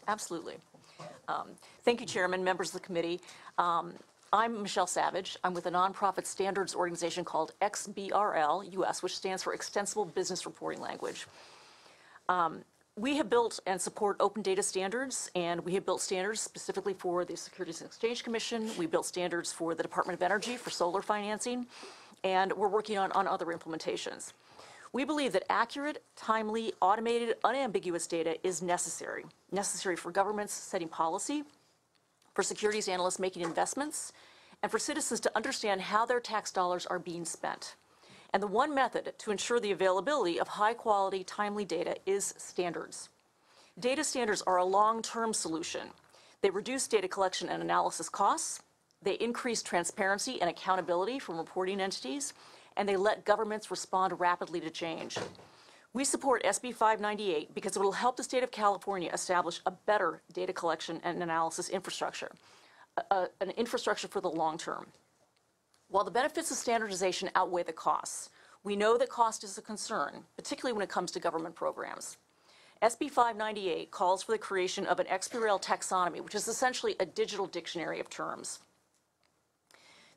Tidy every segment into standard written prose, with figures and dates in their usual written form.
Absolutely. Thank you, Chairman, members of the committee. I'm Michelle Savage. I'm with a nonprofit standards organization called XBRL-US, which stands for Extensible Business Reporting Language. We have built and support open data standards, and we have built standards specifically for the Securities and Exchange Commission. We built standards for the Department of Energy for solar financing, and we're working on other implementations. We believe that accurate, timely, automated, unambiguous data is necessary for governments setting policy, for securities analysts making investments, and for citizens to understand how their tax dollars are being spent. And the one method to ensure the availability of high-quality, timely data is standards. Data standards are a long-term solution. They reduce data collection and analysis costs, they increase transparency and accountability from reporting entities, and they let governments respond rapidly to change. We support SB598 because it will help the state of California establish a better data collection and analysis infrastructure, an infrastructure for the long term. While the benefits of standardization outweigh the costs, we know that cost is a concern, particularly when it comes to government programs. SB598 calls for the creation of an XBRL taxonomy, which is essentially a digital dictionary of terms.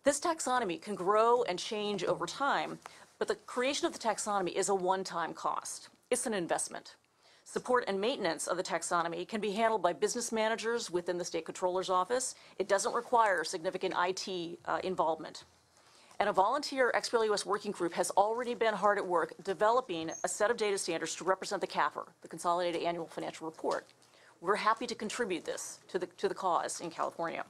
This taxonomy can grow and change over time, but the creation of the taxonomy is a one-time cost. It's an investment. Support and maintenance of the taxonomy can be handled by business managers within the State Controller's Office. It doesn't require significant IT involvement. And a volunteer XBRL-US working group has already been hard at work developing a set of data standards to represent the CAFR, the Consolidated Annual Financial Report. We're happy to contribute this to the cause in California.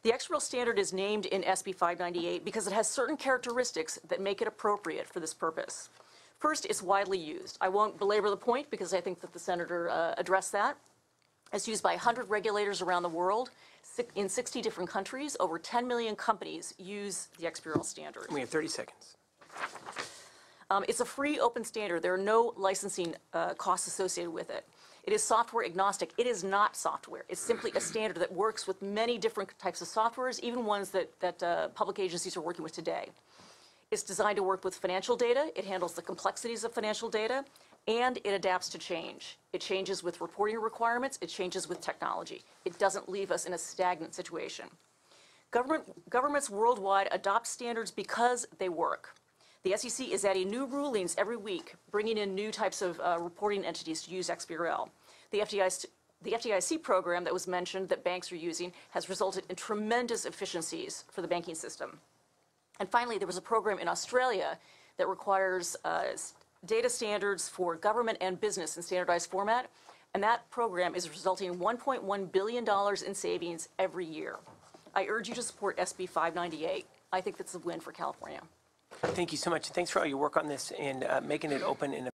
The XBRL standard is named in SB 598 because it has certain characteristics that make it appropriate for this purpose. First, it's widely used. I won't belabor the point because I think that the Senator addressed that. It's used by 100 regulators around the world. In 60 different countries, over 10 million companies use the XBRL standard. We have 30 seconds. It's a free open standard. There are no licensing costs associated with it. It is software agnostic. It is not software. It's simply a standard that works with many different types of softwares, even ones that public agencies are working with today. It's designed to work with financial data. It handles the complexities of financial data, and it adapts to change. It changes with reporting requirements. It changes with technology. It doesn't leave us in a stagnant situation. Governments worldwide adopt standards because they work. The SEC is adding new rulings every week, bringing in new types of reporting entities to use XBRL. The FDIC program that was mentioned that banks are using has resulted in tremendous efficiencies for the banking system. And finally, there was a program in Australia that requires data standards for government and business in standardized format, and that program is resulting in $1.1 billion in savings every year. I urge you to support SB 598. I think that's a win for California. Thank you so much. Thanks for all your work on this and making it open and